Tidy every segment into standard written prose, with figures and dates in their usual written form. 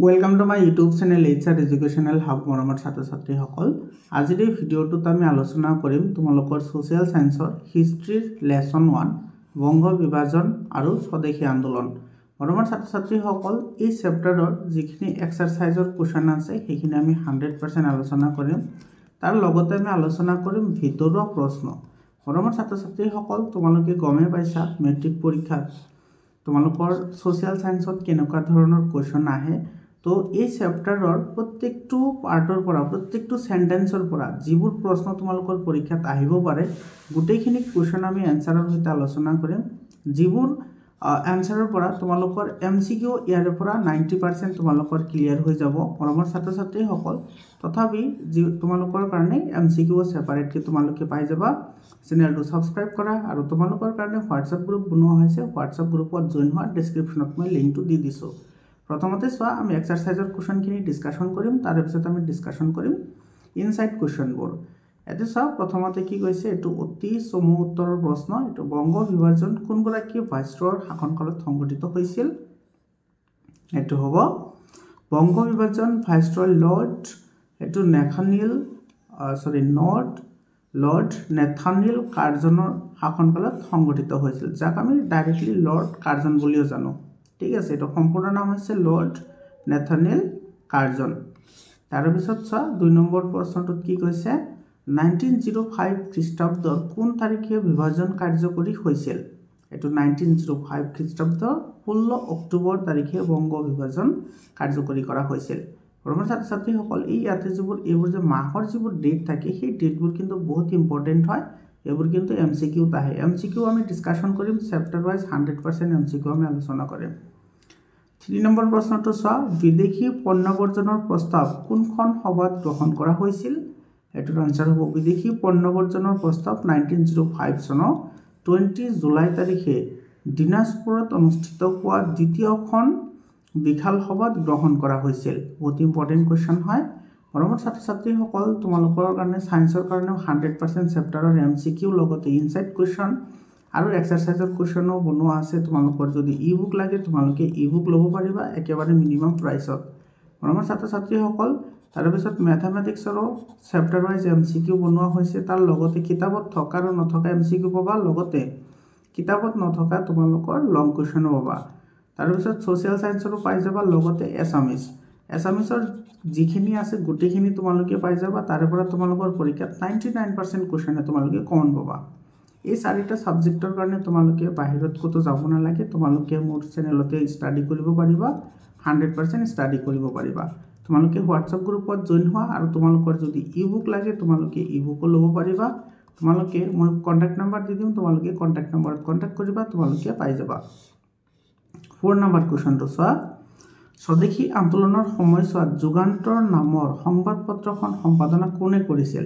Welcome to my YouTube channel HR Educational Hub মৰমৰ ছাত্ৰ-ছাত্ৰীসকল আজিৰ এই ভিডিঅ'টোত আমি আলোচনা কৰিম তোমালোকৰ সোশ্যাল সায়েন্সৰ হিষ্ট্ৰী লেসন 1 বংগ বিভাজন আৰু স্বদেশী আন্দোলন মৰমৰ ছাত্ৰ-ছাত্ৰীসকল এই চেপ্টাৰৰ যিখিনি এক্সাৰসাইজৰ কোৱেশ্চন আছে সেইখিনি আমি 100% আলোচনা কৰিম তাৰ লগতে আমি আলোচনা কৰিম ভিতৰুৱা প্ৰশ্ন মৰমৰ ছাত্ৰ-ছাত্ৰীসকল তোমালোকে গমে পাইছা মেট্ৰিক পৰীক্ষাত তোমালোকৰ সোশ্যাল সায়েন্সত কেনেকুৱা ধৰণৰ কোৱেশ্চন আহে তো এই চেপ্টাৰৰ প্ৰত্যেকটো পাৰ্টৰ পৰা প্ৰত্যেকটো সেন্টেন্সৰ পৰা যিবোৰ প্ৰশ্ন তোমালোকৰ পৰীক্ষাত আহিব পাৰে গোটেইখিনি কোৱেশ্চন আমি এনসাৰৰ সৈতে আলোচনা কৰিম যিবোৰ এনসাৰৰ পৰা তোমালোকৰ এমসিকিউ ইয়াৰ পৰা 90% তোমালোকৰ ক্লিয়াৰ হৈ যাব মৰমৰ ছাত্ৰ-ছাত্ৰীসকল তথাপি তোমালোকৰ কাৰণে এমসিকিউ সেপাৰেটলি তোমালোকে পাই যাবা চেনেলটো সাবস্ক্ৰাইব কৰা আৰু তোমালোকৰ কাৰণে হোৱাটসএপ গ্ৰুপ বনোৱা হৈছে হোৱাটসএপ গ্ৰুপত জয়েন হোৱা ডেসক্ৰিপচনত মই লিংকটো দি দিছো প্ৰথমতে সোৱা আমি এক্সাৰসাইজৰ কোৱেশ্চনখিনি ডিসকাশন কৰিম তাৰ পিছত আমি ডিসকাশন কৰিম ইনসাইড কোৱেশ্চনবোৰ এতে সোৱা প্ৰথমতে কি কৈছে এটো অতি চমু উত্তৰৰ প্ৰশ্ন এটো বংগ বিভাজন কোনগৰাকী ভাইসৰয়ৰ শাসনকালত সংঘটিত হৈছিল এটো হ'ব বংগ বিভাজন ভাইসৰয় লৰ্ড নেথানিয়েল কাৰ্জনৰ শাসনকালত সংঘটিত হৈছিল যাক আমি ডাইৰেক্টলি লৰ্ড কাৰ্জন বুলিও জানো ঠিক আছে এটা সম্পূৰ্ণ নাম হৈছে লৰ্ড নেথানিয়েল কাৰ্জন তাৰ পিছত চা 2 নম্বৰ প্ৰশ্নটোত কি কৈছে 1905 খ্ৰীষ্টাব্দৰ কোন তাৰিখে বিভাজন কাৰ্যকৰী হৈছিল এটো 1905 খ্ৰীষ্টাব্দৰ 16 অক্টোবৰ তাৰিখে বংগ বিভাজন কাৰ্যকৰী কৰা হৈছিল মৰমৰ ছাত্ৰ-ছাত্ৰীসকল এই ইয়াতে এইবোৰ যে মাহৰ যিবোৰ ডেট থাকে সেই ডেটবোৰ কিন্তু বহুত ইম্পৰ্টেন্ট হয় এইবোৰ কিন্তু এমসিকিউ আহে এমসিকিউ আমি ডিসকাশন কৰিম চেপ্টাৰ ওয়াইজ 100% এমসিকিউ আমি আলোচনা কৰিম 3 নম্বৰ প্ৰশ্নটো চোৱা বিদেশী পণ্য বৰ্জনৰ প্ৰস্তাৱ কোনখন সভাত গ্ৰহণ কৰা হৈছিল এটোৰ আনসাৰ হ'ব বিদেশী পণ্য বৰ্জনৰ প্ৰস্তাৱ 1905 চনৰ 20 জুলাই তাৰিখে দিনাজপুৰত অনুষ্ঠিত হোৱা দ্বিতীয়খন বিশাল সভাত গ্ৰহণ কৰা হৈছিল বহুত ইম্পৰ্টেন্ট কোৱেশ্চন হয় মৰমৰ ছাত্ৰ-ছাত্ৰীসকল তোমালোকৰ কাৰণে সায়েন্সৰ কাৰণে 100% চেপ্টাৰৰ এমসিকিউ লগতে ইনসাইড কোৱেশ্চন আৰু এক্সাৰসাইজৰ কোৱেশ্চনো বনোৱা আছে তোমালোকৰ যদি ই-বুক লাগে তোমালোকে ই-বুক ল'ব পাৰিবা একেবাৰে মিনিমাম প্ৰাইসত মৰমৰ ছাত্ৰ-ছাত্ৰীসকল তাৰ পিছত ম্যাথমেটিক্সৰো চেপ্টাৰ ওয়াইজ এমসিকিউ বনোৱা হৈছে তাৰ লগতে কিতাপত থকা আৰু নথকা এমসিকিউ পাবা লগতে কিতাপত নথকা তোমালোকৰ লং কোৱেশ্চনো পাবা তাৰ পিছত সোশ্যাল সায়েন্সৰো পাই যাবা লগতে এছামিছৰ যিখিনি আছে গোটেইখিনি তোমালোকে পাই যাবা তাৰে পৰা তোমালোকৰ পৰীক্ষাত 99% কোৱেশ্চনে তোমালোকে কমন পাবা এই চাৰিটা সাবজেক্টৰ কাৰণে তোমালোকে বাহিৰত কতো যাব নালাগে তোমালোকে মোৰ চেনেলতে ষ্টাডি কৰিব পাৰিবা 100% ষ্টাডি কৰিব পাৰিবা তোমালোকে হোৱাটসএপ গ্ৰুপত জয়েন হোৱা আৰু তোমালোকৰ যদি ই-বুক লাগে তোমালোকে ই-বুক ল'ব পাৰিবা তোমালোকে মই কন্টাক্ট নম্বৰ দি দিম তোমালোকে কন্টাক্ট নম্বৰত কন্টাক্ট কৰিবা তোমালোকে পাই যাবা 4 নম্বৰ কোৱেশ্চনটো চোৱা স্বদেশী আন্দোলনৰ সময়ছোৱাত যুগান্তৰ নামৰ সংবাদপত্ৰখন সম্পাদনা কোনে কৰিছিল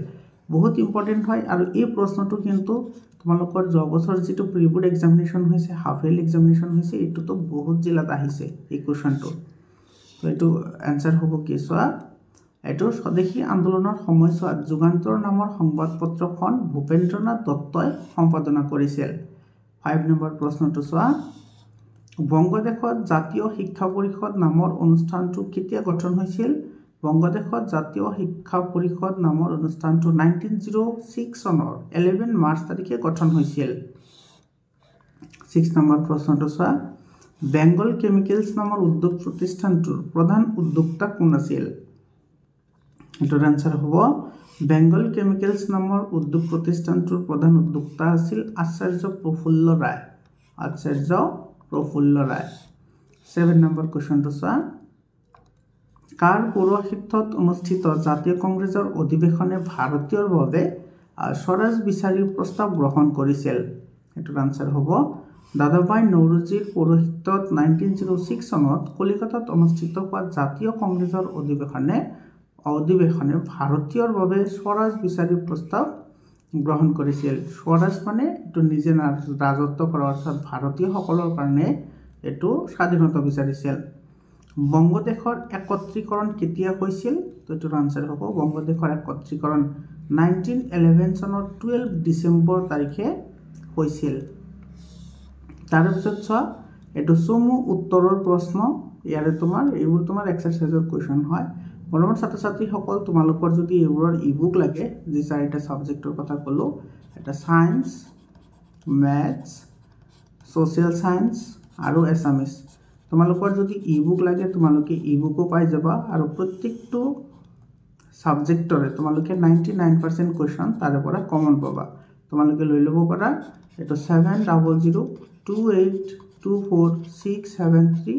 বহুত ইম্পৰ্টেন্ট হয় আৰু এই প্ৰশ্নটো কিন্তু তোমালোকৰ যোৱা বছৰ যেটো প্ৰি-বোৰ্ড এক্সামিনেশন হৈছে হাফ ইয়াৰলি এক্সামিনেশন হৈছে এটোতো বহুত জিলাত আহিছে এই কোৱেশ্চনটো তো এটো আনসাৰ হ'ব কি চোৱা এটো স্বদেশী আন্দোলনৰ সময়ছোৱাত যুগান্তৰ নামৰ সংবাদপত্ৰখন ভূপেন্দ্ৰনাথ দত্তই সম্পাদনা কৰিছিল 5 নম্বৰ প্ৰশ্নটো চোৱা বংগদেশত জাতীয় শিক্ষা পৰিষদ নামৰ অনুষ্ঠানটো কেতিয়া গঠন হৈছিল বংগদেশত জাতীয় শিক্ষা পৰিষদ নামৰ অনুষ্ঠানটো 1906 চনৰ 11 মাৰ্চ তাৰিখে গঠন হৈছিল 6 নম্বৰ প্ৰশ্নটো চোৱা বেংগল কেমিকেলছ নামৰ উদ্যোগ প্ৰতিষ্ঠানটোৰ প্ৰধান উদ্যোক্তা কোন আছিল এটোৰ আনসাৰ হ'ব বেংগল কেমিকেলছ নামৰ উদ্যোগ প্ৰতিষ্ঠানটোৰ প্ৰধান উদ্যোক্তা আছিল আচাৰ্য প্ৰফুল্ল ৰায় 7 নম্বৰ কোৱেশ্চনটো চোৱা কাৰ পৌৰহিত্যত অনুষ্ঠিত জাতীয় কংগ্ৰেছৰ অধিৱেশনে ভাৰতীয়ৰ বাবে স্বৰাজ বিচাৰি প্ৰস্তাৱ গ্ৰহণ কৰিছিল এটোৰ আনসাৰ হ'ব দাদাভাই নওৰোজীৰ পৌৰহিত্যত 1906 চনত কলিকতাত অনুষ্ঠিত হোৱা জাতীয় কংগ্ৰেছৰ অধিৱেশনে ভাৰতীয়ৰ বাবে স্বৰাজ বিচাৰি প্ৰস্তাৱ গ্ৰহণ কৰিছিল স্বৰাজ মানে এটো নিজে ৰাজত্ব কৰা অৰ্থাৎ ভাৰতীয় সকলৰ কাৰণে এটো স্বাধীনতা বিচাৰিছিল বংগদেশৰ একত্ৰীকৰণ কেতিয়া হৈছিল তো এটোৰ আনসাৰ হ'ব বংগদেশৰ একত্ৰীকৰণ 1911 চনৰ 12 ডিসেম্বৰ তাৰিখে হৈছিল তাৰ পিছত চোৱা এটো চমু উত্তৰৰ প্ৰশ্ন ইয়াৰে তোমাৰ এইবোৰ তোমাৰ এক্সাৰসাইজৰ কুৱেশ্যন হয় মৰমৰ ছাত্ৰ ছাত্ৰীসকল তোমালোকৰ যদি এইবোৰৰ ইবুক লাগে যি চাৰিটা সাবজেক্টৰ কথা ক'লো এটা সায়েন্স ম্যাথছ সোশ্যাল সায়েন্স আৰু এছামিজ তোমালোকৰ যদি ইবুক লাগে তোমালোকে ইবুকো পাই যাবা আৰু প্ৰত্যেকটো সাবজেক্টৰে তোমালোকে 99% কুৱেশ্যন তাৰে পৰা কমন পাবা তোমালোকে লৈ ল'ব পাৰা এটো 7002824673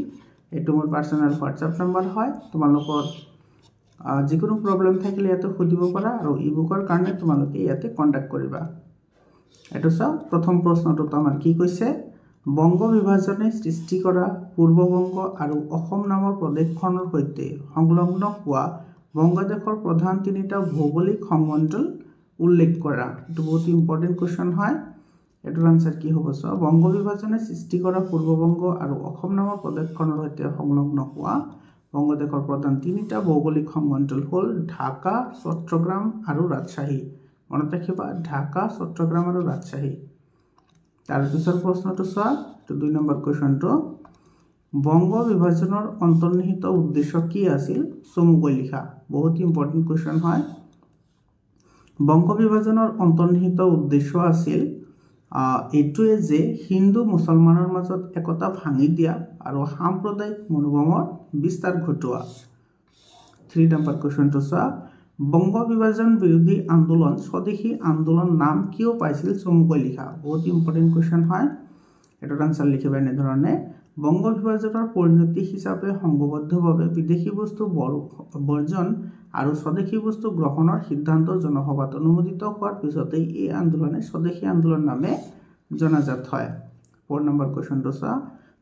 এটো মোৰ পাৰ্সোনাল হোৱাটসএপ নম্বৰ হয় তোমালোকৰ যিকোনো প্ৰবলেম থাকিলে ইয়াতে সুধিব পাৰা আৰু ইবুকৰ কাৰণে তোমালোকে ইয়াতে কন্টাক্ট কৰিবা এটো চাও প্ৰথম প্ৰশ্নটো আমাৰ কি কৈছে বংগ বিভাজনে সৃষ্টি কৰা পূৰ্ববংগ আৰু অসম নামৰ প্ৰদেশখনৰ সৈতে সংলগ্ন হোৱা বংগদেশৰ প্ৰধান তিনিটা ভৌগোলিক সংমণ্ডল উল্লেখ কৰা এটো বহুত ইম্পৰ্টেন্ট কোৱেশ্চন হয় এটোৰ আনসাৰ কি হ'ব সো বংগ বিভাজনে সৃষ্টি কৰা পূৰ্ববংগ আৰু অসম নামৰ প্ৰদেশখনৰ সৈতে সংলগ্ন হোৱা বংগদেশৰ প্ৰধান তিনিটা ভৌগোলিক সংমণ্ডল হ'ল ঢাকা চট্টগ্ৰাম আৰু ৰাজশ্বাহী মনত ৰাখিবা ঢাকা চট্টগ্ৰাম আৰু ৰাজশ্বাহী তাৰ পিছৰ প্ৰশ্নটো চোৱা তো 2 নম্বৰ কোৱেশ্চনটো বংগ বিভাজনৰ অন্তৰ্নিহিত উদ্দেশ্য কি আছিল চমুকৈ লিখা বহুত ইম্পৰ্টেন্ট কোৱেশ্চন হয় বংগ বিভাজনৰ অন্তৰ্নিহিত উদ্দেশ্য আছিল এটোৱে যে হিন্দু মুছলমানৰ মাজত একতা ভাঙি দিয়া আৰু সাম্প্ৰদায়িক মনোভাৱৰ বিস্তাৰ ঘটোৱা 3 নম্বৰ কোৱেশ্চনটো চোৱা বংগ বিভাজন বিৰোধী আন্দোলন স্বদেশী আন্দোলন নাম কিয় পাইছিল চমুকৈ লিখা বহুত ইম্পৰ্টেন্ট কোৱেশ্চন হয় এটাৰ আনসাৰ লিখিবা এনে ধৰণে বংগ বিভাজনৰ পৰিণতি হিচাপে সংঘবদ্ধভাৱে বিদেশী বস্তু বৰ্জন আৰু স্বদেশী বস্তু গ্ৰহণৰ সিদ্ধান্ত জনসভাত অনুমোদিত হোৱাৰ পিছতে এই আন্দোলনে স্বদেশী আন্দোলন নামে জনাজাত হয় 4 নম্বৰ কোৱেশ্চনটো চোৱা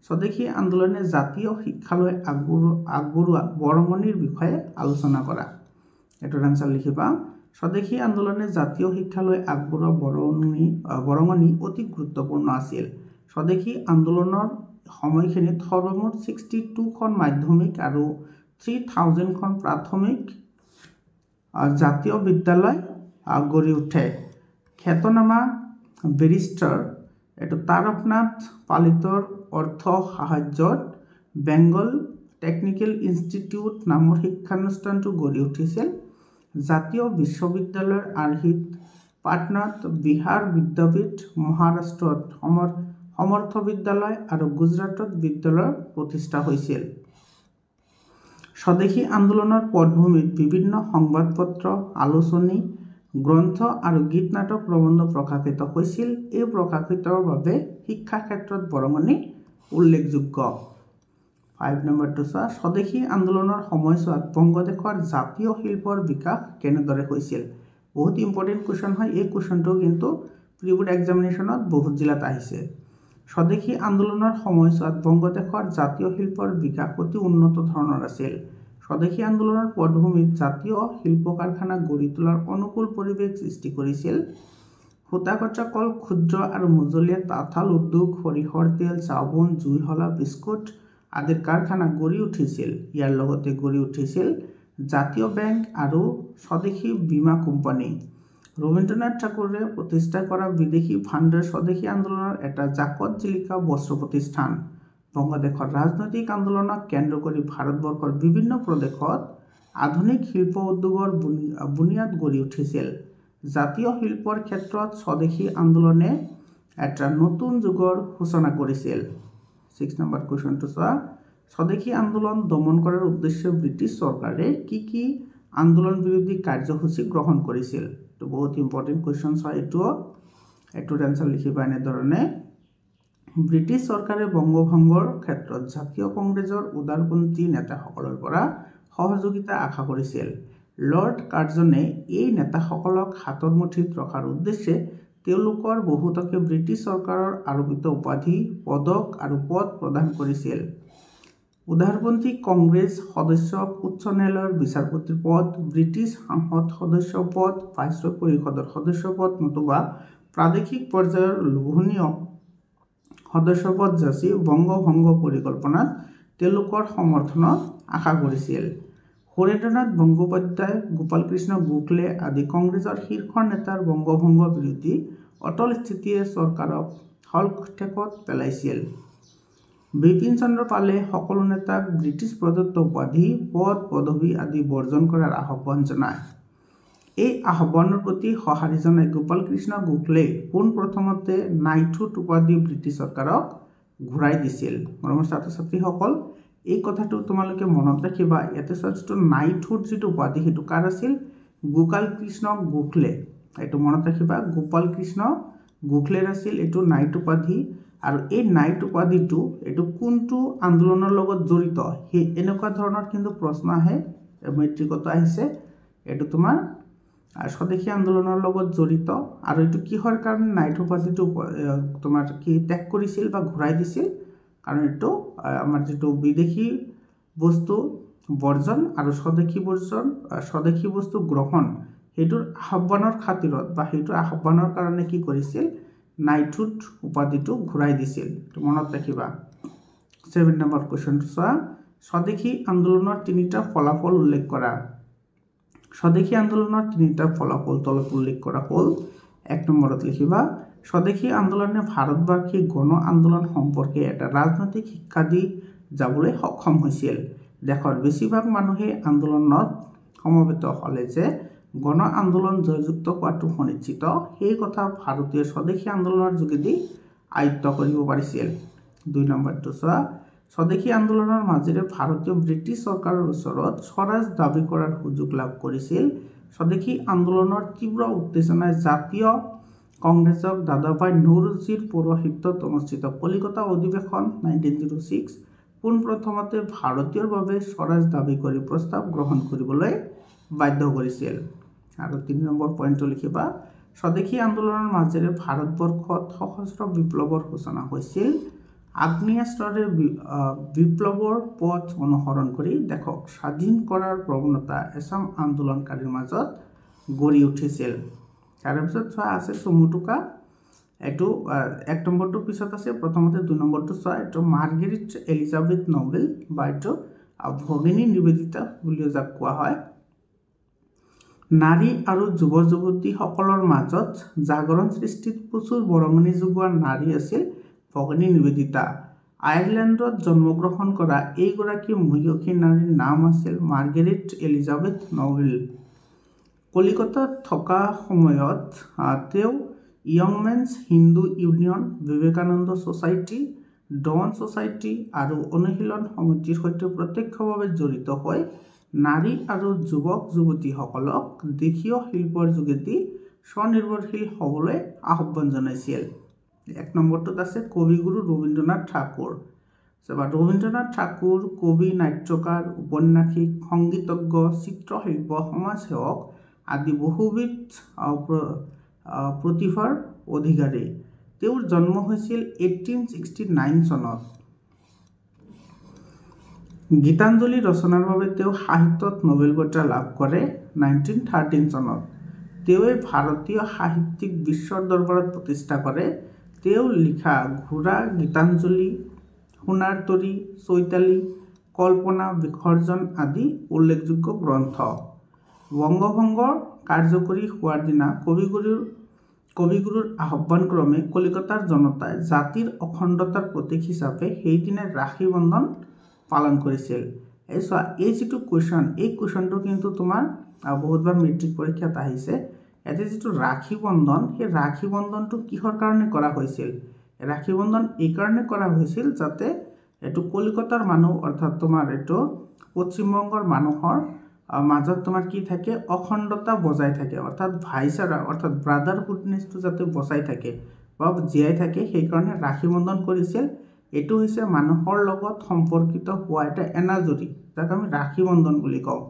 স্বদেশী আন্দোলনে জাতীয় শিক্ষালৈ আগবঢ়োৱা বৰঙনিৰ বিষয়ে আলোচনা কৰা এটাৰ আনসাৰ লিখিবা স্বদেশী আন্দোলনে জাতীয় শিক্ষালৈ আগবঢ়োৱা বৰঙনি অতি গুৰুত্বপূৰ্ণ আছিল স্বদেশী আন্দোলনৰ সময়খিনিত সৰ্বমুঠ 62 খন মাধ্যমিক আৰু 3000 খন প্ৰাথমিক জাতীয় বিদ্যালয় গঢ়ি উঠে খ্যাতনামা ব্যাৰিস্টাৰ এটো তাৰকনাথ পালিতৰ অৰ্থ সাহায্যত বেঙ্গল টেকনিক্যাল ইনষ্টিটিউট নামৰ শিক্ষানুষ্ঠানটো গঢ়ি উঠিছিল জাতীয় বিশ্ববিদ্যালয়ৰ আৰ্হিত পাটনাত বিহাৰ বিদ্যাপীঠ মহাৰাষ্ট্ৰত সমৰ্থ বিদ্যালয় আৰু গুজৰাটত বিদ্যালয় প্ৰতিষ্ঠা হৈছিল স্বদেশী আন্দোলনৰ পটভূমিত বিভিন্ন সংবাদপত্ৰ আলোচনী গ্ৰন্থ আৰু গীত নাটক প্ৰবন্ধ প্ৰকাশিত হৈছিল এই প্ৰকাশিতৰ বাবে শিক্ষা ক্ষেত্ৰত বৰঙনি উল্লেখযোগ্য 5 নম্বৰটো চোৱা স্বদেশী আন্দোলনৰ সময়ছোৱাত বংগদেশৰ জাতীয় শিল্পৰ বিকাশ কেনেদৰে হৈছিল বহুত ইম্পৰ্টেন্ট কোৱেশ্চন হয় এই কোৱেশ্চনটো কিন্তু প্ৰি-বোৰ্ড এক্সামিনেশ্যনত বহুত জিলাত আহিছে স্বদেশী আন্দোলনৰ সময়ছোৱাত বংগদেশৰ জাতীয় শিল্পৰ বিকাশ অতি উন্নত ধৰণৰ আছিল স্বদেশী আন্দোলনৰ পটভূমিত জাতীয় শিল্প কাৰখানা গঢ়ি তোলাৰ অনুকূল পৰিৱেশ সৃষ্টি কৰিছিল সূতাকটা কল ক্ষুদ্ৰ আৰু মজলীয়া তাঁতশাল উদ্যোগ সৰিয়হৰ তেল চাবোন জুইশলা বিস্কুট আদিৰ কাৰখানা গঢ়ি উঠিছিল ইয়াৰ লগতে গঢ়ি উঠিছিল জাতীয় বেংক আৰু স্বদেশী বীমা কোম্পানী ৰবীন্দ্ৰনাথ ঠাকুৰে প্ৰতিষ্ঠা কৰা বিদেশী ভাণ্ডাৰ স্বদেশী আন্দোলনৰ এটা জাকত জিলিকা বস্ত্ৰ প্ৰতিষ্ঠান বংগদেশৰ ৰাজনৈতিক আন্দোলনক কেন্দ্ৰ কৰি ভাৰতবৰ্ষৰ বিভিন্ন প্ৰদেশত আধুনিক শিল্প উদ্যোগৰ বুনিয়াদ গঢ়ি উঠিছিল জাতীয় শিল্পৰ ক্ষেত্ৰত স্বদেশী আন্দোলনে এটা নতুন যুগৰ সূচনা কৰিছিল 6 নম্বৰ কোৱেশ্চনটো চোৱা স্বদেশী আন্দোলন দমন কৰাৰ উদ্দেশ্যে ব্ৰিটিছ চৰকাৰে কি আন্দোলন বিৰোধী কাৰ্যসূচী গ্ৰহণ কৰিছিল তো বহুত ইম্পৰ্টেন্ট কোৱেশ্চন হয় এটোৰ আনসাৰ লিখিবা এনে ধৰণে ব্ৰিটিছ চৰকাৰে বংগভংগৰ ক্ষেত্ৰত জাতীয় কংগ্ৰেছৰ উদাৰপন্থী নেতাসকলৰ পৰা সহযোগিতা আশা কৰিছিল লৰ্ড কাৰ্জনে এই নেতাসকলক হাতৰ মুঠিত ৰখাৰ উদ্দেশ্যে তেওঁলোকৰ বহুতকে ব্ৰিটিছ চৰকাৰৰ আৰোপিত উপাধি পদক আৰু পদ প্ৰদান কৰিছিল উদাৰপন্থী কংগ্ৰেছ সদস্যক উচ্চ ন্যায়ালয়ৰ বিচাৰপতিৰ পদ ব্ৰিটিছ সাংসদ সদস্য পদ ভাইসৰয় পৰিষদৰ সদস্য পদ নতুবা প্ৰাদেশিক পৰ্যায়ৰ লোভনীয় সদস্য পদ যাচি বংগভংগ পৰিকল্পনাত তেওঁলোকৰ সমৰ্থনত আশা কৰিছিল হৰেন্দ্ৰনাথ বন্দ্যোপাধ্যায় গোপাল কৃষ্ণ গোখলে আদি কংগ্ৰেছৰ শীৰ্ষ নেতাৰ বংগভংগ বিৰোধী অটল স্থিতিয়ে চৰকাৰক হলঠেকত পেলাইছিল বিপিন চন্দ্ৰ পালে সকলো নেতাক ব্ৰিটিছ প্ৰদত্ত উপাধি পদ পদবী আদি বৰ্জন কৰাৰ আহ্বান জনায়। এই আহ্বানৰ প্ৰতি সঁহাৰি জনাই গোপাল কৃষ্ণ গোখলে পোনপ্ৰথমতে নাইটহুড উপাধি ব্ৰিটিছ চৰকাৰক ঘূৰাই দিছিল। মৰমৰ ছাত্ৰ ছাত্ৰীসকল, এই কথাটো তোমালোকে মনত ৰাখিবা। ইয়াতে যিটো নাইটহুড যিটো উপাধি সেইটো কাৰ আছিল? গোপাল কৃষ্ণ গোখলে। এইটো মনত ৰাখিবা, গোপাল কৃষ্ণ গোখলেৰ আছিল এইটো নাইট উপাধি। আৰু এই নাইট উপাধিটো এইটো কোনটো আন্দোলনৰ লগত জড়িত সেই এনেকুৱা ধৰণৰ কিন্তু প্ৰশ্ন আহে, মেট্ৰিকতো আহিছে। এইটো তোমাৰ স্বদেশী আন্দোলনৰ লগত জড়িত। আৰু এইটো কিহৰ কাৰণে নাইট উপাধিটো তোমাৰ কি ত্যাগ কৰিছিল বা ঘূৰাই দিছিল? কাৰণ এইটো আমাৰ যিটো বিদেশী বস্তু বৰ্জন আৰু স্বদেশী বস্তু গ্ৰহণ সেইটোৰ আহ্বানৰ খাতিৰত বা সেইটোৰ আহ্বানৰ কাৰণে কি কৰিছিল? নাইটহুড উপাধিটো ঘূৰাই দিছিল। মনত ৰাখিবা। 7 নম্বৰ কুৱেশ্যনটো চোৱা, স্বদেশী আন্দোলনৰ 3টা ফলাফল উল্লেখ কৰা। স্বদেশী আন্দোলনৰ 3টা ফলাফল তলত উল্লেখ কৰা হ'ল। 1 নম্বৰত লিখিবা, স্বদেশী আন্দোলনে ভাৰতবাসী গণ আন্দোলন সম্পৰ্কে এটা ৰাজনৈতিক শিক্ষা দি যাবলৈ সক্ষম হৈছিল। দেশৰ বেছিভাগ মানুহে আন্দোলনত সমবেত হ'লে যে গণ আন্দোলন জয়যুক্ত হোৱাটো সুনিশ্চিত, সেই কথা ভাৰতীয় স্বদেশী আন্দোলনৰ যোগেদি আয়ত্ত কৰিব পাৰিছিল। 2 নম্বৰটো চোৱা, স্বদেশী আন্দোলনৰ মাজেৰে ভাৰতীয় ব্ৰিটিছ চৰকাৰৰ ওচৰত স্বৰাজ দাবী কৰাৰ সুযোগ লাভ কৰিছিল। স্বদেশী আন্দোলনৰ তীব্ৰ উত্তেজনাই জাতীয় কংগ্ৰেছক দাদাভাই নৌৰোজীৰ পৌৰোহিত্যত অনুষ্ঠিত কলিকতা অধিৱেশন 1906 পোনপ্ৰথমতে ভাৰতীয়ৰ বাবে স্বৰাজ দাবী কৰি প্ৰস্তাৱ গ্ৰহণ কৰিবলৈ বাধ্য কৰিছিল। আৰু 3 নম্বৰ পইণ্টটো লিখিবা, স্বদেশী আন্দোলনৰ মাজেৰে ভাৰতবৰ্ষত সশস্ত্ৰ বিপ্লৱৰ সূচনা হৈছিল। আগ্নেয়াস্ত্ৰৰে বিপ্লৱৰ পথ অনুসৰণ কৰি দেশক স্বাধীন কৰাৰ প্ৰৱণতা এচাম আন্দোলনকাৰীৰ মাজত গঢ়ি উঠিছিল। তাৰপিছত চোৱা আছে চমুটোকা। এইটো 1 নম্বৰটোৰ পিছত আছে, প্ৰথমতে 2 নম্বৰটো চোৱা। এইটো মাৰ্গাৰেট এলিজাবেথ নবেল বা এইটো ভগিনী নিবেদিতা বুলিও যাক কোৱা হয়। নাৰী আৰু যুৱ যুৱতীসকলৰ মাজত জাগৰণ সৃষ্টিত প্ৰচুৰ বৰঙণি যোগোৱা নাৰী আছিল ভগিনী নিবেদিতা। আয়াৰলেণ্ডত জন্মগ্ৰহণ কৰা এইগৰাকী মহিয়সী নাৰীৰ নাম আছিল মাৰ্গাৰেট এলিজাবেথ নবেল। কলিকতাত থকা সময়ত তেওঁ young men's Hindu union, Vivekananda society, Dawn society আৰু অনুশীলন সমিতিৰ সৈতে প্ৰত্যক্ষভাৱে জড়িত হৈ নাৰী আৰু যুৱক যুৱতীসকলক দেশীয় শিল্পৰ যোগেদি স্বনিৰ্ভৰশীল হ'বলৈ আহ্বান জনাইছিল। 1 নম্বৰটোত আছে কবিগুৰু ৰবীন্দ্ৰনাথ ঠাকুৰ। ৰবীন্দ্ৰনাথ ঠাকুৰ কবি, নাট্যকাৰ, ঔপন্যাসিক, সংগীতজ্ঞ, চিত্ৰশিল্প, সমাজসেৱক আদি বহুবিধ প্ৰতিভাৰ অধিকাৰী। তেওঁৰ জন্ম হৈছিল 1869 চনত। গীতাঞ্জলি ৰচনাৰ বাবে তেওঁ সাহিত্যত নোবেল বঁটা লাভ কৰে 1913 চনত। তেওঁৱে ভাৰতীয় সাহিত্যিক বিশ্বৰ দৰবাৰত প্ৰতিষ্ঠা কৰে। তেওঁ লিখা ঘোঁৰা, গীতাঞ্জলি, সোণাৰ তৰী, চৈতালী, কল্পনা, বিসৰ্জন আদি উল্লেখযোগ্য গ্ৰন্থ। বংগভংগৰ কাৰ্যকৰী হোৱাৰ দিনা কবিগুৰুৰ আহ্বানক্ৰমে কলিকতাৰ জনতাই জাতিৰ অখণ্ডতাৰ প্ৰতীক হিচাপে সেইদিনা ৰাখী বন্ধন পালন কৰিছিল। এই যিটো কুৱেশ্যন, এই কুৱেশ্যনটো কিন্তু তোমাৰ বহুতবাৰ মেট্ৰিক পৰীক্ষাত আহিছে। ইয়াতে যিটো ৰাখী বন্ধন, সেই ৰাখী বন্ধনটো কিহৰ কাৰণে কৰা হৈছিল? ৰাখী বন্ধন এইকাৰণে কৰা হৈছিল যাতে এইটো কলিকতাৰ মানুহ অৰ্থাৎ তোমাৰ এইটো পশ্চিমবংগৰ মানুহৰ মাজত তোমাৰ কি থাকে? অখণ্ডতা বজাই থাকে, অৰ্থাৎ ভাইচাৰা অৰ্থাৎ ব্ৰাদাৰহুডনেছটো যাতে বজাই থাকে বা জীয়াই থাকে, সেইকাৰণে ৰাখী বন্ধন কৰিছিল। এইটো হৈছে মানুহৰ লগত সম্পৰ্কিত হোৱা এটা এনাজৰী, যাক আমি ৰাখী বন্ধন বুলি কওঁ।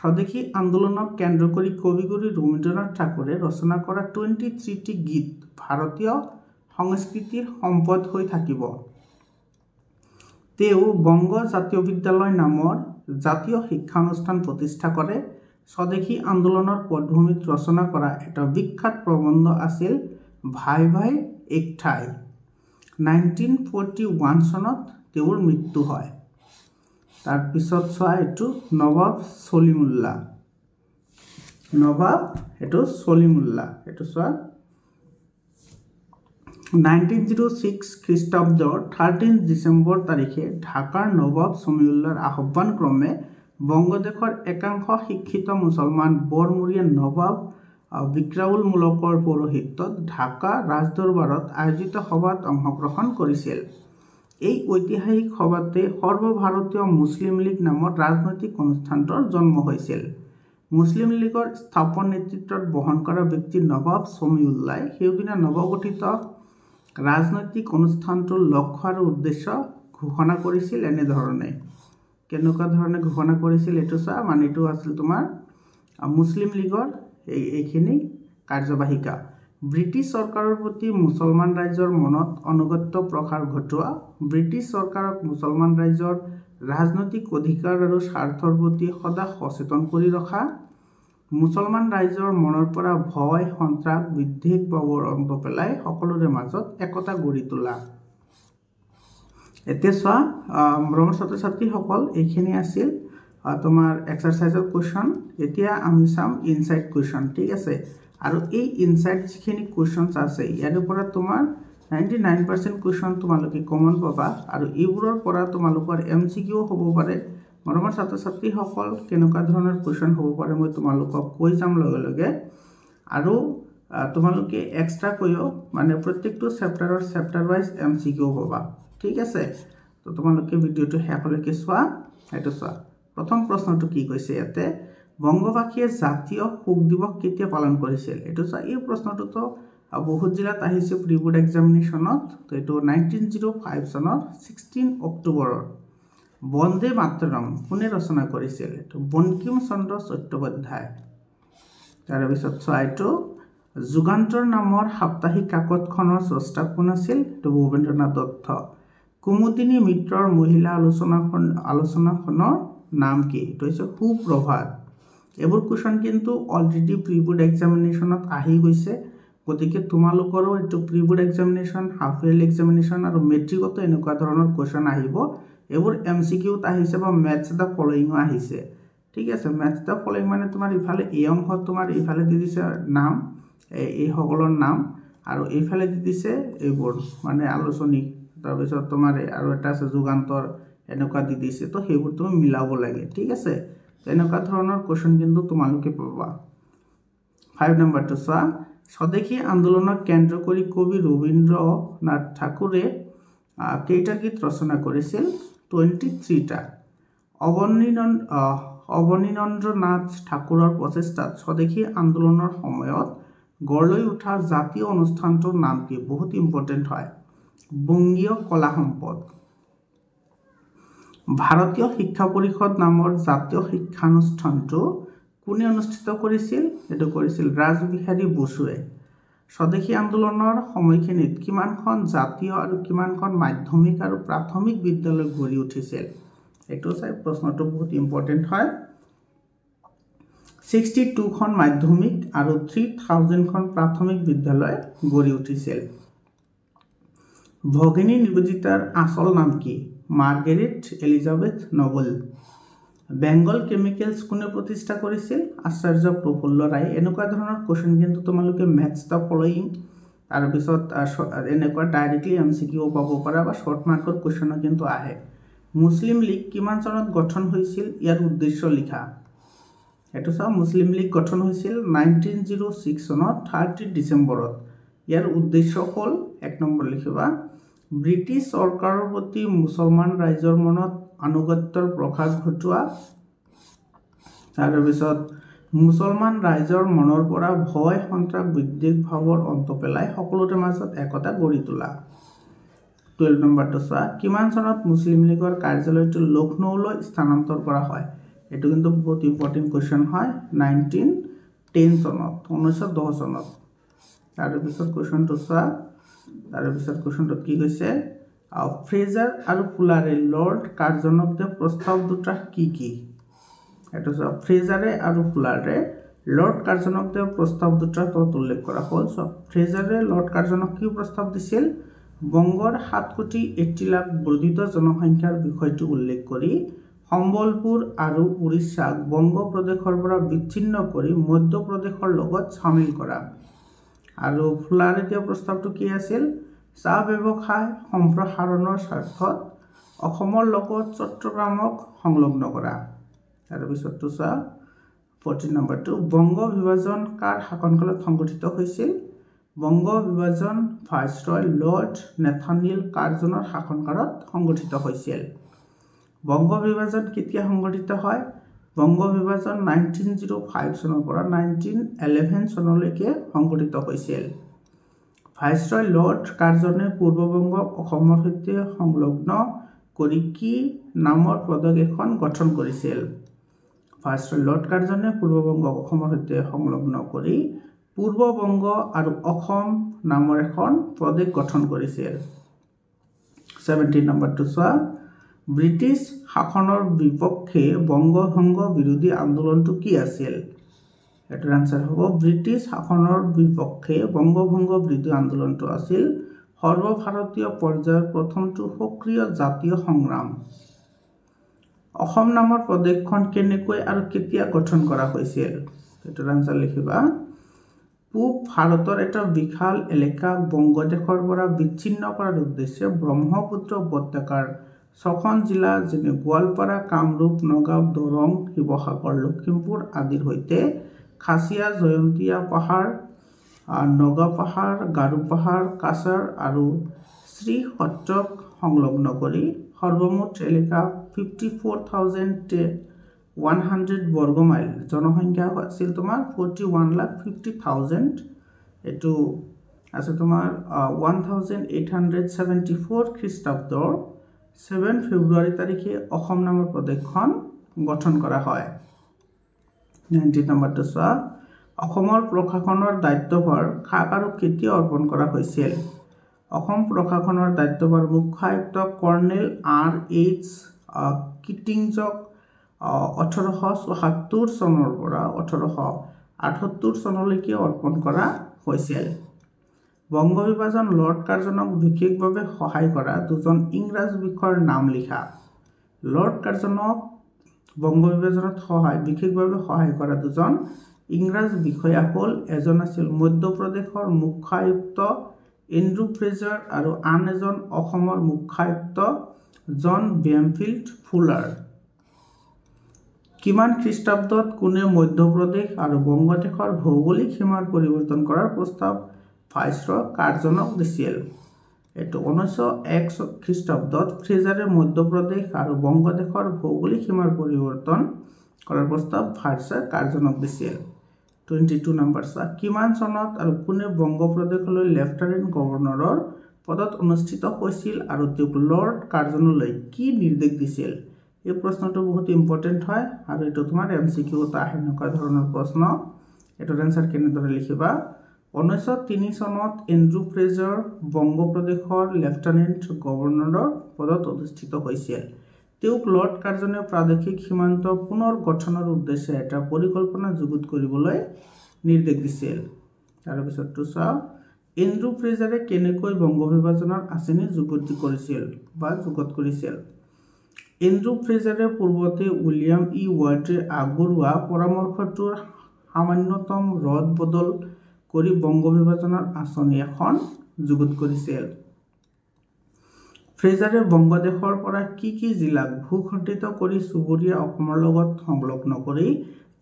স্বদেশী আন্দোলনক কেন্দ্ৰ কৰি কবিগুৰু ৰবীন্দ্ৰনাথ ঠাকুৰে ৰচনা কৰা 23টি গীত ভাৰতীয় সংস্কৃতিৰ সম্পদ হৈ থাকিব। তেওঁ বংগ জাতীয় বিদ্যালয় নামৰ জাতীয় শিক্ষানুষ্ঠান প্ৰতিষ্ঠা কৰে। স্বদেশী আন্দোলনৰ পটভূমিত ৰচনা কৰা এটা বিখ্যাত প্ৰবন্ধ আছিল ভাই ভাই এক ঠাই। 1941 চনত তেওঁৰ মৃত্যু হয়। তাৰপিছত চোৱা এইটো নৱাব ছলিমুল্লাহ। এইটো চোৱা 1906 খ্ৰীষ্টাব্দৰ 13 ডিচেম্বৰ তাৰিখে ঢাকাৰ নবাব ছমিউল্লাৰ আহ্বান ক্ৰমে বংগদেশৰ একাংশ শিক্ষিত মুছলমান বৰমূৰীয়া নবাব বিক্ৰাউল মুলকৰ পৌৰোহিত্যত ঢাকা ৰাজদৰবাৰত আয়োজিত সভাত অংশগ্ৰহণ কৰিছিল। এই ঐতিহাসিক সভাতে সৰ্বভাৰতীয় মুছলিম লীগ নামৰ ৰাজনৈতিক অনুষ্ঠানটোৰ জন্ম হৈছিল। মুছলিম লীগৰ স্থাপন নেতৃত্বত বহন কৰা ব্যক্তি নবাব ছমিউল্লাই সেইদিনা নৱগঠিত ৰাজনৈতিক অনুষ্ঠানটোৰ লক্ষ্য আৰু উদ্দেশ্য ঘোষণা কৰিছিল এনেধৰণে। কেনেকুৱা ধৰণে ঘোষণা কৰিছিল এইটো চোৱা, মানে এইটো আছিল তোমাৰ মুছলিম লীগৰ এইখিনি কাৰ্যবাহিকা। ব্ৰিটিছ চৰকাৰৰ প্ৰতি মুছলমান ৰাইজৰ মনত আনুগত্য প্ৰসাৰ ঘটোৱা, ব্ৰিটিছ চৰকাৰক মুছলমান ৰাইজৰ ৰাজনৈতিক অধিকাৰ আৰু স্বাৰ্থৰ প্ৰতি সদা সচেতন কৰি ৰখা, মুছলমান ৰাইজৰ মনৰ পৰা ভয় সন্ত্ৰাস বিদ্বেষ ভাৱৰ অন্ত পেলাই সকলোৰে মাজত একতা গঢ়ি তোলা। এতিয়া চোৱা মৰমৰ ছাত্ৰ ছাত্ৰীসকল, এইখিনি আছিল তোমাৰ এক্সাৰচাইজৰ কুৱেশ্যন। এতিয়া আমি চাম ইনচাইট কুৱেশ্যন, ঠিক আছে। আৰু এই ইনচাইট যিখিনি কুৱেশ্যনছ আছে ইয়াৰ পৰা তোমাৰ 99% কুৱেশ্যন তোমালোকে কমন পাবা আৰু এইবোৰৰ পৰা তোমালোকৰ MCQ হ'ব পাৰে। মৰমৰ ছাত্ৰ ছাত্ৰীসকল, কেনেকুৱা ধৰণৰ কুৱেশ্যন হ'ব পাৰে মই তোমালোকক কৈ যাম লগে লগে। আৰু তোমালোকে এক্সট্ৰাকৈও মানে প্ৰত্যেকটো চেপ্টাৰৰ চেপ্টাৰ ৱাইজ MCQ পাবা, ঠিক আছে। তো তোমালোকে ভিডিঅ'টো শেষলৈকে চোৱা। এইটো চোৱা, প্ৰথম প্ৰশ্নটো কি কৈছে ইয়াতে, বংগবাসীয়ে জাতীয় শোক দিৱস কেতিয়া পালন কৰিছিল? এইটো চোৱা, এই প্ৰশ্নটোতো বহুত জিলাত আহিছে প্ৰি বোৰ্ড এক্সামিনেশ্যনত। তো এইটো 1905 চনৰ 16 অক্টোবৰত। বন্দে মাতৰম কোনে ৰচনা কৰিছিল? এইটো বংকিম চন্দ্ৰ চট্টোপাধ্যায়। তাৰপিছত চোৱা, এইটো যুগান্তৰ নামৰ সাপ্তাহিক কাকতখনৰ স্ৰষ্টা কোন আছিল? এইটো ভূপেন্দ্ৰনাথ দত্ত। কুমুদিনী মিত্ৰৰ মহিলা আলোচনাখনৰ নাম কি? এইটো হৈছে সুপ্ৰভাত। এইবোৰ কুৱেশ্যন কিন্তু অলৰেডি প্ৰি বোৰ্ড এক্সামিনেশ্যনত আহি গৈছে, গতিকে তোমালোকৰো এইটো pre board examination, half yearly examination আৰু মেট্ৰিকতো এনেকুৱা ধৰণৰ কুৱেশ্যন আহিব। এইবোৰ MCQত আহিছে বা মেথছ দ্য ফলোয়িঙো আহিছে, ঠিক আছে। মেথছ দ্য ফলোয়িং মানে তোমাৰ ইফালে এই অংশত তোমাৰ এইফালে দি দিছে নাম, এইসকলৰ নাম, আৰু এইফালে দি দিছে এইবোৰ মানে আলোচনী, তাৰপিছত তোমাৰ আৰু এটা আছে যুগান্তৰ, এনেকুৱা দি দিছে। তো সেইবোৰ তুমি মিলাব লাগে, ঠিক আছে। এনেকুৱা ধৰণৰ কুৱেশ্যন কিন্তু তোমালোকে পাবা। 5 নম্বৰটো চোৱা, স্বদেশী আন্দোলনক কেন্দ্ৰ কৰি কবি ৰবীন্দ্ৰনাথ ঠাকুৰে কেইটা গীত ৰচনা কৰিছিল? 23টা। অৱনীন্দ্ৰনাথ ঠাকুৰৰ প্ৰচেষ্টাত স্বদেশী আন্দোলনৰ সময়ত গঢ় লৈ উঠা জাতীয় অনুষ্ঠানটোৰ নাম কি? বহুত ইম্পৰ্টেণ্ট হয়, বংগীয় কলা সম্পদ। ভাৰতীয় শিক্ষা পৰিষদ নামৰ জাতীয় শিক্ষানুষ্ঠানটো কোনে অনুষ্ঠিত কৰিছিল? এইটো কৰিছিল ৰাসবিহাৰী বসুৱে। স্বদেশী আন্দোলনৰ সময়খিনিত কিমানখন জাতীয় আৰু কিমানখন মাধ্যমিক আৰু প্ৰাথমিক বিদ্যালয় গঢ়ি উঠিছিল? এইটো চাই প্ৰশ্নটো বহুত ইম্পৰ্টেণ্ট হয়। 62খন মাধ্যমিক আৰু 3000খন প্ৰাথমিক বিদ্যালয় গঢ়ি উঠিছিল। ভগিনী নিবেদিতাৰ আচল নাম কি? Margaret Elizabeth Noble. Bengal Chemicals কোনে প্ৰতিষ্ঠা কৰিছিল? আচাৰ্য প্ৰফুল্ল ৰায়। এনেকুৱা ধৰণৰ কুৱেশ্যন কিন্তু তোমালোকে মেথছ দ্য ফলোয়িং, তাৰপিছত এনেকুৱা ডাইৰেক্টলি MCQ পাব পাৰা বা শ্বৰ্ট মাৰ্কৰ কুৱেশ্যনো কিন্তু আহে। মুছলিম লীগ কিমান চনত গঠন হৈছিল? ইয়াৰ উদ্দেশ্য লিখা। এইটো চাওঁ, মুছলিম লীগ গঠন হৈছিল 1906 চনত 30 ডিচেম্বৰত। ইয়াৰ উদ্দেশ্য হ'ল, 1 নম্বৰ লিখিবা, ব্ৰিটিছ চৰকাৰৰ প্ৰতি মুছলমান ৰাইজৰ মনত আনুগত্যৰ প্ৰকাশ ঘটোৱা, তাৰপিছত মুছলমান ৰাইজৰ মনৰ পৰা ভয় সন্ত্ৰাস বিদ্বেষ ভাৱৰ অন্ত পেলাই সকলোৰে মাজত একতা গঢ়ি তোলা। 12 নম্বৰটো চোৱা, কিমান চনত মুছলিম লীগৰ কাৰ্যালয়টো লক্ষ্ণৌলৈ স্থানান্তৰ কৰা হয়? এইটো কিন্তু বহুত ইম্পৰ্টেণ্ট কুৱেশ্যন হয়, 1910 চনত, 1910 চনত। তাৰপিছত কুৱেশ্যনটো চোৱা, তাৰপিছত কুৱেশ্যনটোত কি কৈছে, ফ্ৰেজাৰ আৰু ফুলাৰে লৰ্ড কাৰ্জনক দিয়া প্ৰস্তাৱ দুটা কি কি? এইটো চোৱা, ফ্ৰেজাৰে আৰু ফুলাৰে লৰ্ড কাৰ্জনক দিয়া প্ৰস্তাৱ দুটা তলত উল্লেখ কৰা হ'ল। চোৱা, ফ্ৰেজাৰে লৰ্ড কাৰ্জনক কি প্ৰস্তাৱ দিছিল? বংগৰ 7,80 লাখ বৰ্ধিত জনসংখ্যাৰ বিষয়টো উল্লেখ কৰি সম্বলপুৰ আৰু উৰিষ্যাক বংগ প্ৰদেশৰ পৰা বিচ্ছিন্ন কৰি মধ্য প্ৰদেশৰ লগত চামিল কৰা। আৰু ফুলাৰে দিয়া প্ৰস্তাৱটো কি আছিল? চাহ ব্যৱসায় সম্প্ৰসাৰণৰ স্বাৰ্থত অসমৰ লগত চট্টগ্ৰামক সংলগ্ন কৰা। তাৰপিছতটো চোৱা 14 নম্বৰটো বংগ বিভাজন কাৰ শাসনকালত সংগঠিত হৈছিল? বংগ বিভাজন ভাইসৰয় লৰ্ড নেথানিয়েল কাৰ্জনৰ শাসনকালত সংগঠিত হৈছিল। বংগ বিভাজন কেতিয়া সংগঠিত হয়? বংগ বিভাজন 1905 চনৰ পৰা 1911 চনলৈকে সংগঠিত হৈছিল। ভাইসৰয় লৰ্ড কাৰ্জনে পূৰ্ববংগক অসমৰ সৈতে সংলগ্ন কৰি কি নামৰ প্ৰদেশ এখন গঠন কৰিছিল? ভাইসৰয় লৰ্ড কাৰ্জনে পূৰ্ববংগক অসমৰ সৈতে সংলগ্ন কৰি পূৰ্ববংগ আৰু অসম নামৰ এখন প্ৰদেশ গঠন কৰিছিল। 17 নম্বৰটো চোৱা ব্ৰিটিছ শাসনৰ বিপক্ষে বংগভংগ বিৰোধী আন্দোলনটো কি আছিল? এটাৰ আনসাৰ হ'ব ব্ৰিটিছ শাসনৰ বিপক্ষে বংগভংগ বিৰোধী আন্দোলনটো আছিল সৰ্বভাৰতীয় পৰ্যায়ৰ প্ৰথমটো সক্ৰিয় জাতীয় সংগ্ৰাম। অসম নামৰ প্ৰদেশখন কেনেকৈ আৰু কেতিয়া গঠন কৰা হৈছিল? এটাৰ আনসাৰ লিখিবা পূব ভাৰতৰ এটা বিশাল এলেকা বংগদেশৰ পৰা বিচ্ছিন্ন কৰাৰ উদ্দেশ্যে ব্ৰহ্মপুত্ৰ উপত্যকাৰ 6খন জিলা যেনে গোৱালপাৰা, কামৰূপ, নগাঁও, দৰং, শিৱসাগৰ, লখিমপুৰ আদিৰ সৈতে খাচিয়া, জয়ন্তীয়া পাহাৰ, নগাঁও পাহাৰ, গাৰো পাহাৰ, কাছাৰ আৰু শ্ৰীসত্ৰক সংলগ্ন কৰি সৰ্বমুঠ এলেকা 54,100 বৰ্গ মাইল, জনসংখ্যা আছিল তোমাৰ 41,50,000, এইটো আছে তোমাৰ 1874 খ্ৰীষ্টাব্দৰ 7 ফেব্ৰুৱাৰী তাৰিখে অসম নামৰ প্ৰদেশখন গঠন কৰা হয়। 19 নম্বৰটো চোৱা অসমৰ প্ৰশাসনৰ দায়িত্বভাৰ কাক আৰু কেতিয়া অৰ্পণ কৰা হৈছিল? অসম প্ৰশাসনৰ দায়িত্বভাৰ মুখ্য আয়ুক্ত কৰ্ণেল R.H. কিটিংজক 1874 চনৰ পৰা 1878 চনলৈকে অৰ্পণ কৰা হৈছিল। বংগ বিভাজন লৰ্ড কাৰ্জনক বিশেষভাৱে সহায় কৰা দুজন ইংৰাজ বিষয়াৰ নাম লিখা। লৰ্ড কাৰ্জনক বংগ বিভাজনত বিশেষভাৱে সহায় কৰা দুজন ইংৰাজ বিষয়া হ'ল এজন আছিল মধ্যপ্ৰদেশৰ মুখ্য আয়ুক্ত এণ্ড্ৰু ফ্ৰেজাৰ আৰু আন এজন অসমৰ মুখ্য আয়ুক্ত জন বেমফিল্ড ফুলাৰ। কিমান খ্ৰীষ্টাব্দত কোনে মধ্যপ্ৰদেশ আৰু বংগদেশৰ ভৌগোলিক সীমাৰ পৰিৱৰ্তন কৰাৰ প্ৰস্তাৱ ভাইসৰয় কাৰ্জনক দিছিল? এইটো 1901 খ্ৰীষ্টাব্দত ফ্ৰেজাৰে মধ্যপ্ৰদেশ আৰু বংগদেশৰ ভৌগোলিক সীমাৰ পৰিৱৰ্তন কৰাৰ প্ৰস্তাৱ ভাইসৰয় কাৰ্জনক দিছিল। 22 নম্বৰ চোৱা কিমান চনত আৰু কোনে বংগপ্ৰদেশলৈ লেফটেনেণ্ট গভৰ্ণৰৰ পদত অনুষ্ঠিত হৈছিল আৰু তেওঁক লৰ্ড কাৰ্জনলৈ কি নিৰ্দেশ দিছিল? এই প্ৰশ্নটো বহুত ইম্পৰ্টেণ্ট হয় আৰু এইটো তোমাৰ MCQত আহে এনেকুৱা ধৰণৰ প্ৰশ্ন। এইটোৰ এনসাৰ কেনেদৰে লিখিবা 1903 চনত এণ্ড্ৰু ফ্ৰেজাৰ বংগপ্ৰদেশৰ লেফটেনেণ্ট গভৰ্ণৰৰ পদত অধিষ্ঠিত হৈছিল। তেওঁক লৰ্ড কাৰ্জনে প্ৰাদেশিক সীমান্ত পুনৰ গঠনৰ উদ্দেশ্যে এটা পৰিকল্পনা যুগুত কৰিবলৈ নিৰ্দেশ দিছিল। তাৰপিছতটো চাওঁ এণ্ড্ৰু ফ্ৰেজাৰে কেনেকৈ বংগ বিভাজনৰ আঁচনি যুগুত কৰিছিল? এণ্ড্ৰু ফ্ৰেজাৰে পূৰ্বতে উইলিয়াম ই ৱাৰ্ডে আগবঢ়োৱা পৰামৰ্শটোৰ সামান্যতম ৰদ বদল কৰি বংগ বিভাজনৰ আঁচনি এখন যুগুত কৰিছিল। ফ্ৰেজাৰে বংগদেশৰ পৰা কি জিলাক ভূখণ্ডিত কৰি চুবুৰীয়া অসমৰ লগত সংলগ্ন কৰি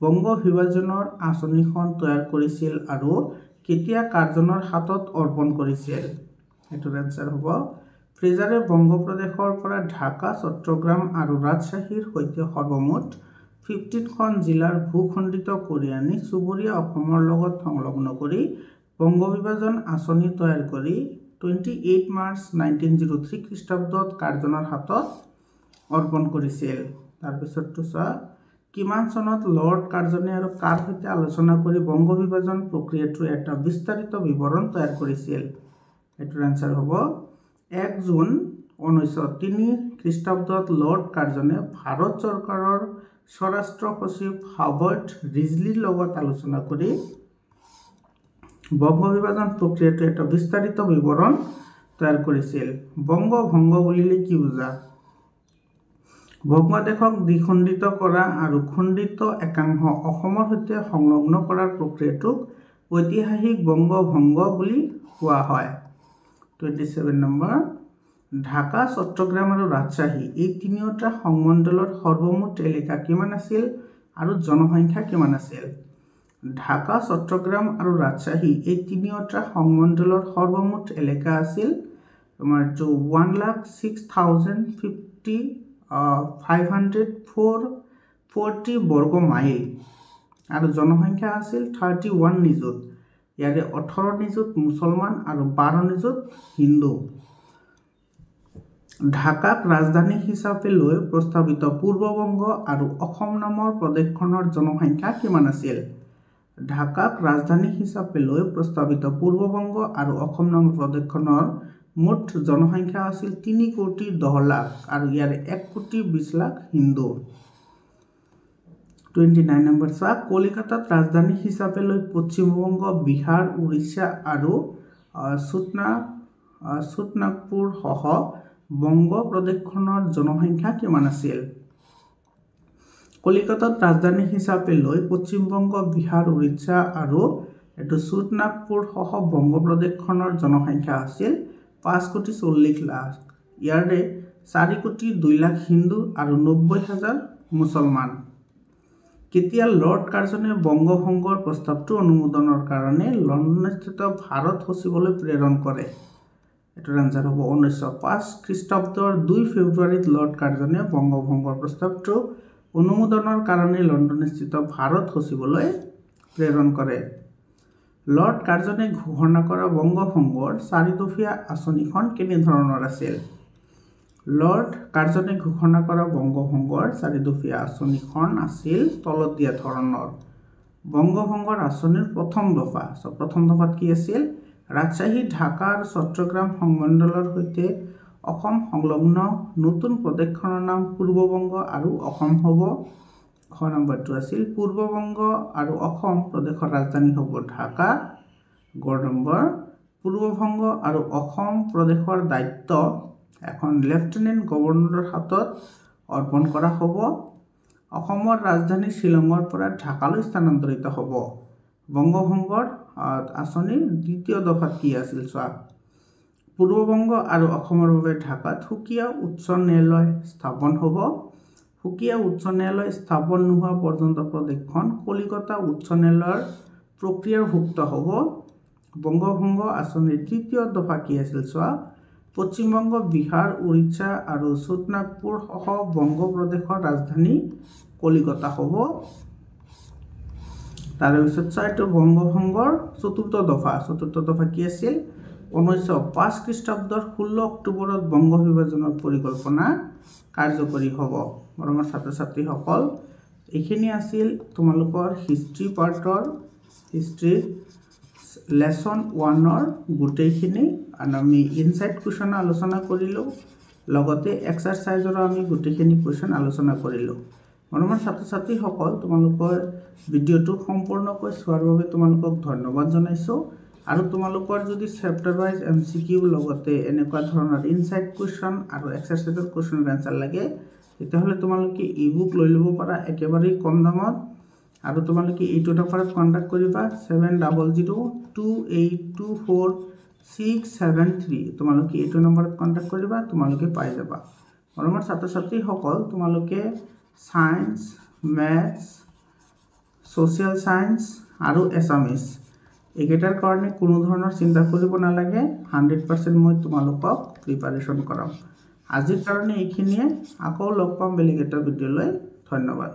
বংগ বিভাজনৰ আঁচনিখন তৈয়াৰ কৰিছিল আৰু কেতিয়া কাৰ্জনৰ হাতত অৰ্পণ কৰিছিল? এইটোৰ এনসাৰ হ'ব ফ্ৰেজাৰে বংগপ্ৰদেশৰ পৰা ঢাকা, চট্টগ্ৰাম আৰু ৰাজশ্বাহীৰ সৈতে সৰ্বমুঠ 15খন জিলাৰ ভূখণ্ডিত কৰি আনি চুবুৰীয়া অসমৰ লগত সংলগ্ন কৰি বংগ বিভাজন আঁচনি তৈয়াৰ কৰি 28 মাৰ্চ 1903 খ্ৰীষ্টাব্দত কাৰ্জনৰ হাতত অৰ্পণ কৰিছিল। তাৰপিছতটো চোৱা কিমান চনত লৰ্ড কাৰ্জনে আৰু কাৰ সৈতে আলোচনা কৰি বংগ বিভাজন প্ৰক্ৰিয়াটোৰ এটা বিস্তাৰিত বিৱৰণ তৈয়াৰ কৰিছিল? এইটোৰ এনসাৰ হ'ব 1 জুন 1903 খ্ৰীষ্টাব্দত লৰ্ড কাৰ্জনে ভাৰত চৰকাৰৰ স্বৰাষ্ট্ৰ সচিব হাৰ্বাৰ্ট ৰিজলিৰ লগত আলোচনা কৰি বংগ বিভাজন প্ৰক্ৰিয়াটো এটা বিস্তাৰিত বিৱৰণ তৈয়াৰ কৰিছিল। বংগ ভংগ বুলিলে কি বুজা? বংগদেশক দ্বিখণ্ডিত কৰা আৰু খণ্ডিত একাংশ অসমৰ সৈতে সংলগ্ন কৰাৰ প্ৰক্ৰিয়াটোক ঐতিহাসিক বংগ ভংগ বুলি কোৱা হয়। 27 নম্বৰ ঢাকা চট্টগ্ৰাম আৰু ৰাজশ্বাহী এই তিনিওটা সংমণ্ডলৰ সৰ্বমুঠ এলেকা কিমান আছিল আৰু জনসংখ্যা কিমান আছিল ঢাকা চট্টগ্ৰাম আৰু ৰাজশ্বাহী এই তিনিওটা সংমণ্ডলৰ সৰ্বমুঠ এলেকা আছিল তোমাৰ 1,06,540 বৰ্গ মাইল আৰু জনসংখ্যা আছিল 31 নিযুত ইয়াৰে 18 নিযুত মুছলমান আৰু 12 নিযুত হিন্দু ঢাকাক ৰাজধানী হিচাপে লৈ প্ৰস্তাৱিত পূৰ্ববংগ আৰু অসম নামৰ প্ৰদেশখনৰ জনসংখ্যা কিমান আছিল ঢাকাক ৰাজধানী হিচাপে লৈ প্ৰস্তাৱিত পূৰ্ববংগ আৰু অসম নামৰ প্ৰদেশখনৰ মুঠ জনসংখ্যা আছিল 3,10,00,000 আৰু ইয়াৰে 1,20,00,000 হিন্দু 29 নম্বৰ চা কলিকাতাত ৰাজধানী হিচাপে লৈ পশ্চিমবংগ বিহাৰ উৰিষ্যা আৰু সুটনাগপুৰ সহ বংগ প্ৰদেশখনৰ জনসংখ্যা কিমান আছিল কলিকাতাত ৰাজধানী হিচাপে লৈ পশ্চিমবংগ বিহাৰ উৰিষ্যা আৰু সুটনাগপুৰ সহ বংগ প্ৰদেশখনৰ জনসংখ্যা আছিল 5,40,00,000 ইয়াৰে 4,02,00,000 হিন্দু আৰু 90,000 মুছলমান কেতিয়া লৰ্ড কাৰ্জনে বংগভংগৰ প্ৰস্তাৱটো অনুমোদনৰ কাৰণে লণ্ডনস্থিত ভাৰত সচিবলৈ প্ৰেৰণ কৰে এটাৰ আনসাৰ হ'ব 1905 খ্ৰীষ্টাব্দৰ 2 ফেব্ৰুৱাৰীত লৰ্ড কাৰ্জনে বংগভংগৰ প্ৰস্তাৱটো অনুমোদনৰ কাৰণে লণ্ডনস্থিত ভাৰত সচিবলৈ প্ৰেৰণ কৰে লৰ্ড কাৰ্জনে ঘোষণা কৰা বংগভংগৰ 4দফীয়া আঁচনিখন কেনেধৰণৰ আছিল লৰ্ড কাৰ্জনে ঘোষণা কৰা বংগভংগৰ 4দফীয়া আঁচনিখন আছিল তলত দিয়া ধৰণৰ বংগভংগৰ আঁচনিৰ প্ৰথম দফাত কি আছিল ৰাজশ্বাহী ঢাকা আৰু চট্টগ্ৰাম সংমণ্ডলৰ সৈতে অসম সংলগ্ন নতুন প্ৰদেশখনৰ নাম পূৰ্ববংগ আৰু অসম হ'ব খ নম্বৰটো আছিল পূৰ্ববংগ আৰু অসম প্ৰদেশৰ ৰাজধানী হ'ব ঢাকা গ নম্বৰ পূৰ্ববংগ আৰু অসম প্ৰদেশৰ দায়িত্ব এখন লেফটেনেণ্ট গভৰ্ণৰৰ হাতত অৰ্পণ কৰা হ'ব অসমৰ ৰাজধানী শ্বিলঙৰ পৰা ঢাকালৈ স্থানান্তৰিত হ'ব বংগভংগৰ আঁচনিৰ দ্বিতীয় দফাত কি আছিল চোৱা পূৰ্ববংগ আৰু অসমৰ বাবে ঢাকাত সুকীয়া উচ্চ ন্যায়ালয় স্থাপন হ'ব সুকীয়া উচ্চ ন্যায়ালয় স্থাপন নোহোৱা পৰ্যন্ত প্ৰদেশখন কলিকতা উচ্চ ন্যায়ালয়ৰ প্ৰক্ৰিয়াভুক্ত হ'ব বংগভংগ আঁচনিৰ তৃতীয় দফা কি আছিল চোৱা পশ্চিমবংগ বিহাৰ উৰিষ্যা আৰু সুটনাগপুৰ সহ বংগ প্ৰদেশৰ ৰাজধানী কলিকতা হ'ব তাৰ পিছত চাইটো বংগভংগৰ চতুৰ্থ দফা কি আছিল 1905 খ্ৰীষ্টাব্দৰ 16 অক্টোবৰত বংগ বিভাজনৰ পৰিকল্পনা কাৰ্যকৰী হ'ব মৰমৰ ছাত্ৰ ছাত্ৰীসকল এইখিনি আছিল তোমালোকৰ হিষ্ট্ৰী পাৰ্টৰ হিষ্ট্ৰী লেসন 1ৰ গোটেইখিনি আৰু আমি ইনসাইট কোৱেশ্চন আলোচনা কৰিলো লগতে এক্সাৰসাইজৰো আমি গোটেইখিনি কোৱেশ্চন আলোচনা কৰিলো মৰমৰ ছাত্ৰ ছাত্ৰীসকল তোমালোকৰ ভিডিঅটো সম্পূৰ্ণকৈ চোৱাৰ বাবে তোমালোকক ধন্যবাদ জনাইছো আৰু তোমালোকৰ যদি চেপ্টাৰ ওয়াইজ এমসিকিউ লগতে এনেকুৱা ধৰণৰ ইনসাইট কোৱেশ্চন আৰু এক্সাৰসাইজৰ কোৱেশ্চনৰ আনসাৰ লাগে তেতিয়াহলে তোমালোকে ই-বুক লৈ ল'ব পাৰা একেবাৰে কম দামত আৰু তোমালোকে এইটো নম্বৰত কন্টাক্ট কৰিবা 7002824673 তোমালোকে এইটো নম্বৰত কন্টাক্ট কৰিবা তোমালোকে পাই যাবা মৰমৰ ছাত্ৰ ছাত্ৰীসকল তোমালোকে সায়েন্স ম্যাথছ সোশ্যাল সায়েন্স আৰু এছামিজ একেটাৰ কাৰণে কোনো ধৰণৰ চিন্তা কৰিব নালাগে 100% মই তোমালোকক প্ৰিপাৰেচন কৰাম আজিৰ কাৰণে এইখিনিয়ে আকৌ লগ পাম বেলেগ এটা ভিডিঅ'লৈ ধন্যবাদ